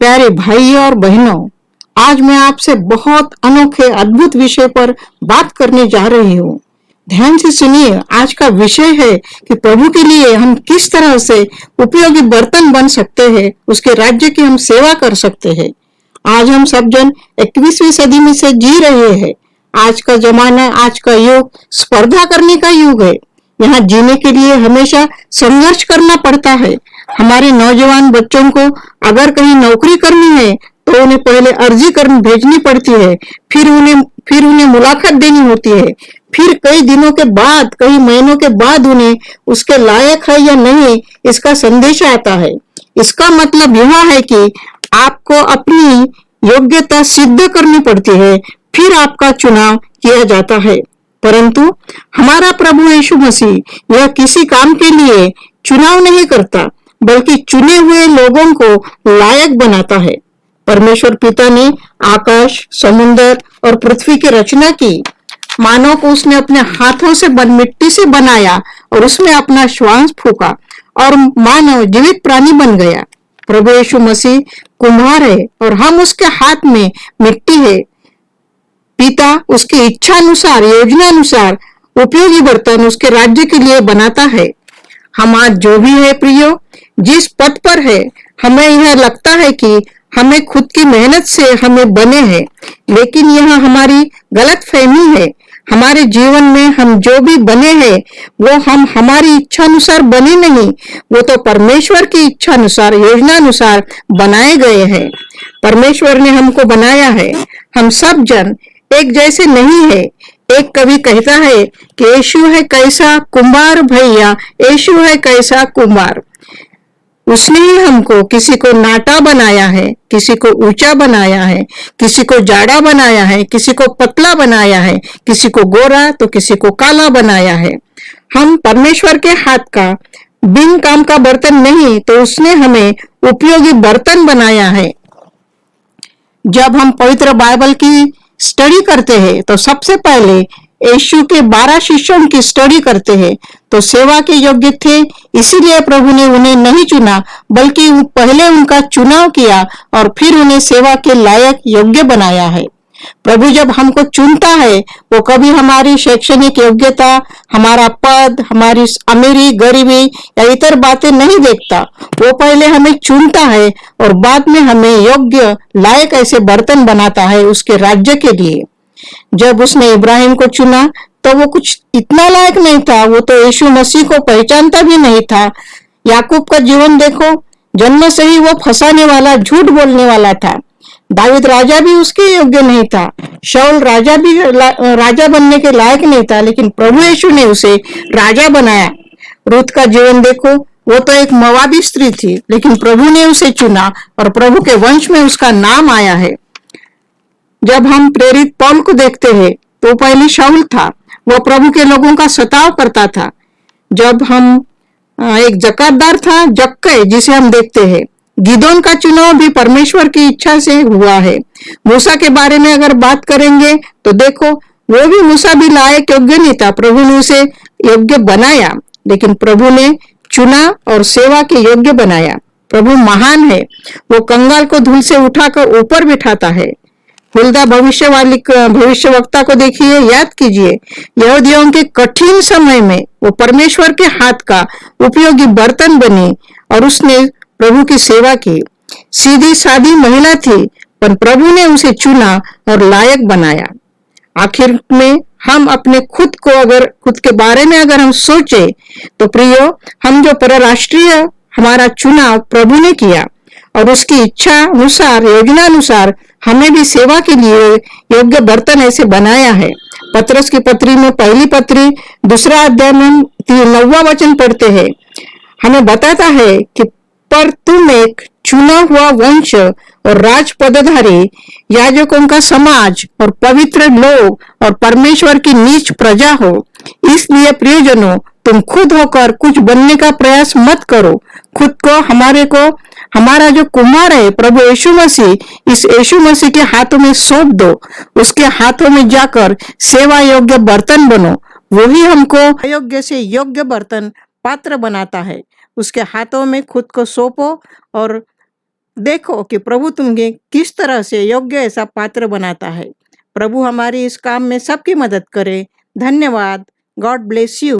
प्यारे भाई और बहनों, आज मैं आपसे बहुत अनोखे अद्भुत विषय पर बात करने जा रही हूँ। ध्यान से सुनिए। आज का विषय है कि प्रभु के लिए हम किस तरह से उपयोगी बर्तन बन सकते हैं, उसके राज्य की हम सेवा कर सकते हैं। आज हम सब जन 21वीं सदी में से जी रहे हैं। आज का जमाना, आज का युग स्पर्धा करने का युग है। यहाँ जीने के लिए हमेशा संघर्ष करना पड़ता है। हमारे नौजवान बच्चों को अगर कहीं नौकरी करनी है तो उन्हें पहले अर्जी कर भेजनी पड़ती है, फिर उन्हें मुलाकात देनी होती है, फिर कई दिनों के बाद, कई महीनों के बाद उन्हें उसके लायक है या नहीं इसका संदेश आता है। इसका मतलब यह है कि आपको अपनी योग्यता सिद्ध करनी पड़ती है, फिर आपका चुनाव किया जाता है। परंतु हमारा प्रभु यीशु मसीह यह किसी काम के लिए चुनाव नहीं करता, बल्कि चुने हुए लोगों को लायक बनाता है। परमेश्वर पिता ने आकाश, समुद्र और पृथ्वी की रचना की। मानव को उसने अपने हाथों से मिट्टी से बनाया और उसमें अपना श्वास फूका और मानव जीवित प्राणी बन गया। प्रभु यीशु मसीह कुम्हार है और हम उसके हाथ में मिट्टी है। पिता उसकी इच्छा अनुसार, योजना अनुसार उपयोगी बर्तन उसके राज्य के लिए बनाता है। हम आज जो भी है प्रियो, जिस पद पर है, हमें यह लगता है कि हमें खुद की मेहनत से हमें बने हैं, लेकिन यह हमारी गलत फहमी है। हमारे जीवन में हम जो भी बने हैं वो हम हमारी इच्छा अनुसार बने नहीं, वो तो परमेश्वर की इच्छा अनुसार, योजना अनुसार बनाए गए हैं। परमेश्वर ने हमको बनाया है। हम सब जन एक जैसे नहीं है। एक कवि कहता है कि यीशु है कैसा कुम्हार भैया, यीशु है कैसा कुम्हार। उसने ही हमको किसी को नाटा बनाया है, किसी को ऊंचा बनाया है, किसी को जाड़ा बनाया है, किसी को पतला बनाया है, किसी को गोरा तो किसी को काला बनाया है। हम परमेश्वर के हाथ का बिन काम का बर्तन नहीं, तो उसने हमें उपयोगी बर्तन बनाया है। जब हम पवित्र बाइबल की स्टडी करते हैं तो सबसे पहले यीशु के 12 शिष्यों की स्टडी करते हैं। तो सेवा के योग्य थे, इसीलिए प्रभु ने उन्हें नहीं चुना, बल्कि पहले उनका चुनाव किया और फिर उन्हें सेवा के लायक योग्य बनाया है। प्रभु जब हमको चुनता है, वो कभी हमारी शैक्षणिक योग्यता, हमारा पद, हमारी अमीरी गरीबी या इतर बातें नहीं देखता। वो पहले हमें चुनता है और बाद में हमें योग्य लायक ऐसे बर्तन बनाता है उसके राज्य के लिए। जब उसने इब्राहिम को चुना तो वो कुछ इतना लायक नहीं था, वो तो यीशु मसीह को पहचानता भी नहीं था। याकूब का जीवन देखो, जन्म से ही वो फंसाने वाला, झूठ बोलने वाला था। दाऊद राजा भी उसके योग्य नहीं था। शाऊल राजा बनने के लायक नहीं था, लेकिन प्रभु यीशु ने उसे राजा बनाया। रूत का जीवन देखो, वो तो एक मोआबी स्त्री थी, लेकिन प्रभु ने उसे चुना और प्रभु के वंश में उसका नाम आया है। जब हम प्रेरित पौल को देखते हैं तो पहले शाऊल था, वो प्रभु के लोगों का सताव करता था। जब हम एक जकातदार था, जक्कई, जिसे हम देखते हैं। गिदोन का चुनाव भी परमेश्वर की इच्छा से हुआ है। मूसा के बारे में अगर बात करेंगे तो देखो, वो भी मूसा भी लायक योग्य नहीं था, प्रभु ने उसे योग्य बनाया, लेकिन प्रभु ने चुना और सेवा के योग्य बनाया। प्रभु महान है। वो कंगाल को धूल से उठाकर ऊपर बिठाता है। हुल्दा भविष्यवक्ता को देखिए, याद कीजिए, यहूदियों के कठिन समय में वो परमेश्वर के हाथ का उपयोगी बर्तन बनी और उसने प्रभु की सेवा की। सीधी सादी महिला थी, पर प्रभु ने उसे चुना और लायक बनाया। आखिर में हम अपने खुद के बारे में अगर हम सोचे तो प्रियो, हम जो परराष्ट्रीय हमारा चुनाव प्रभु ने किया और उसकी इच्छा अनुसार, योजना अनुसार हमें भी सेवा के लिए योग्य बर्तन ऐसे बनाया है। पतरस की पत्री में, पहली पत्री 2 अध्याय में 9वां वचन पढ़ते हैं। हमें बताता है कि पर तुम एक चुना हुआ वंश और राज पदधारी, याजकों का समाज और पवित्र लोग और परमेश्वर की नीच प्रजा हो। इसलिए प्रियजनों, तुम खुद होकर कुछ बनने का प्रयास मत करो। खुद को हमारा जो कुम्हार है प्रभु यीशु मसीह, इस यीशु मसीह के हाथों में सौंप दो। उसके हाथों में जाकर सेवा योग्य बर्तन बनो। वही हमको अयोग्य से योग्य बर्तन पात्र बनाता है। उसके हाथों में खुद को सौंपो और देखो कि प्रभु तुम्हें किस तरह से योग्य ऐसा पात्र बनाता है। प्रभु हमारी इस काम में सबकी मदद करे। धन्यवाद। God bless you.